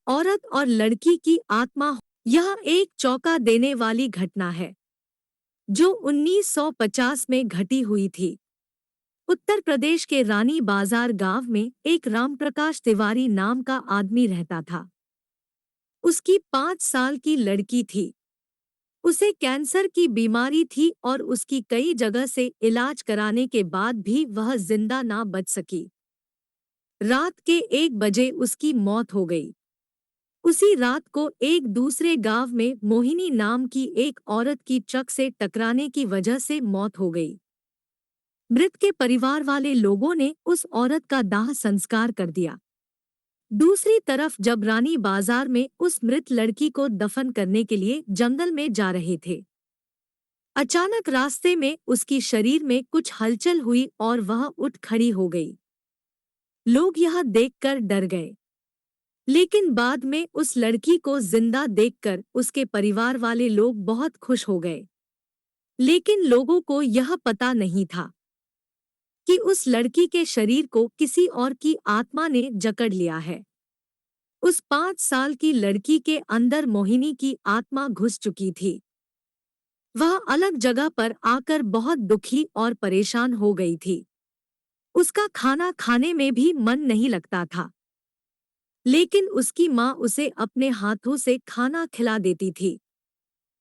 औरत और लड़की की आत्मा। यह एक चौंका देने वाली घटना है जो 1950 में घटी हुई थी। उत्तर प्रदेश के रानी बाजार गांव में एक रामप्रकाश तिवारी नाम का आदमी रहता था। उसकी 5 साल की लड़की थी। उसे कैंसर की बीमारी थी और उसकी कई जगह से इलाज कराने के बाद भी वह जिंदा ना बच सकी। रात के 1 बजे उसकी मौत हो गई। उसी रात को एक दूसरे गांव में मोहिनी नाम की एक औरत की ट्रक से टकराने की वजह से मौत हो गई। मृत के परिवार वाले लोगों ने उस औरत का दाह संस्कार कर दिया। दूसरी तरफ जब रानी बाजार में उस मृत लड़की को दफन करने के लिए जंगल में जा रहे थे, अचानक रास्ते में उसकी शरीर में कुछ हलचल हुई और वह उठ खड़ी हो गई। लोग यह देखकर डर गए, लेकिन बाद में उस लड़की को जिंदा देखकर उसके परिवार वाले लोग बहुत खुश हो गए। लेकिन लोगों को यह पता नहीं था कि उस लड़की के शरीर को किसी और की आत्मा ने जकड़ लिया है। उस 5 साल की लड़की के अंदर मोहिनी की आत्मा घुस चुकी थी। वह अलग जगह पर आकर बहुत दुखी और परेशान हो गई थी। उसका खाना खाने में भी मन नहीं लगता था, लेकिन उसकी माँ उसे अपने हाथों से खाना खिला देती थी।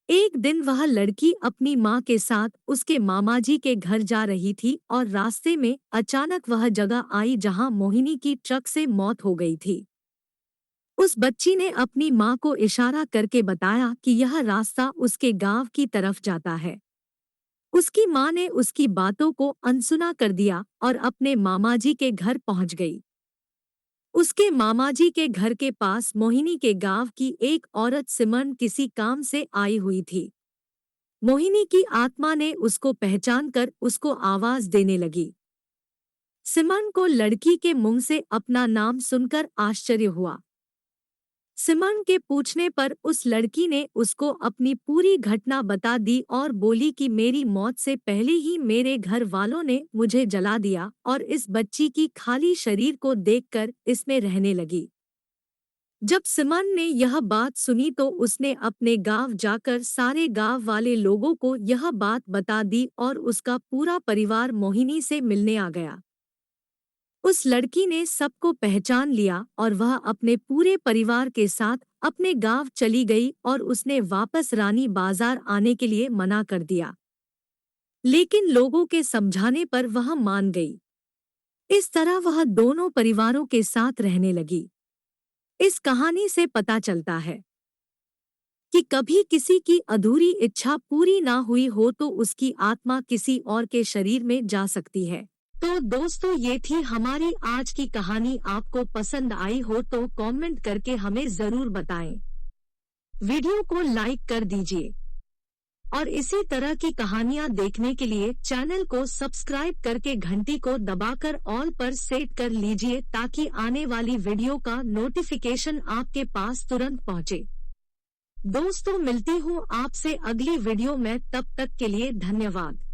एक दिन वह लड़की अपनी माँ के साथ उसके मामाजी के घर जा रही थी और रास्ते में अचानक वह जगह आई जहाँ मोहिनी की ट्रक से मौत हो गई थी। उस बच्ची ने अपनी माँ को इशारा करके बताया कि यह रास्ता उसके गांव की तरफ जाता है। उसकी माँ ने उसकी बातों को अनसुना कर दिया और अपने मामाजी के घर पहुंच गई। उसके मामाजी के घर के पास मोहिनी के गांव की एक औरत सिमरन किसी काम से आई हुई थी। मोहिनी की आत्मा ने उसको पहचानकर उसको आवाज देने लगी। सिमरन को लड़की के मुंह से अपना नाम सुनकर आश्चर्य हुआ। सिमरन के पूछने पर उस लड़की ने उसको अपनी पूरी घटना बता दी और बोली कि मेरी मौत से पहले ही मेरे घर वालों ने मुझे जला दिया और इस बच्ची की खाली शरीर को देखकर इसमें रहने लगी। जब सिमरन ने यह बात सुनी तो उसने अपने गांव जाकर सारे गांव वाले लोगों को यह बात बता दी और उसका पूरा परिवार मोहिनी से मिलने आ गया। उस लड़की ने सबको पहचान लिया और वह अपने पूरे परिवार के साथ अपने गांव चली गई और उसने वापस रानी बाजार आने के लिए मना कर दिया, लेकिन लोगों के समझाने पर वह मान गई। इस तरह वह दोनों परिवारों के साथ रहने लगी। इस कहानी से पता चलता है कि कभी किसी की अधूरी इच्छा पूरी ना हुई हो तो उसकी आत्मा किसी और के शरीर में जा सकती है। तो दोस्तों, ये थी हमारी आज की कहानी। आपको पसंद आई हो तो कमेंट करके हमें जरूर बताएं। वीडियो को लाइक कर दीजिए और इसी तरह की कहानियां देखने के लिए चैनल को सब्सक्राइब करके घंटी को दबाकर ऑल पर सेट कर लीजिए ताकि आने वाली वीडियो का नोटिफिकेशन आपके पास तुरंत पहुंचे। दोस्तों, मिलती हूँ आपसे अगली वीडियो में, तब तक के लिए धन्यवाद।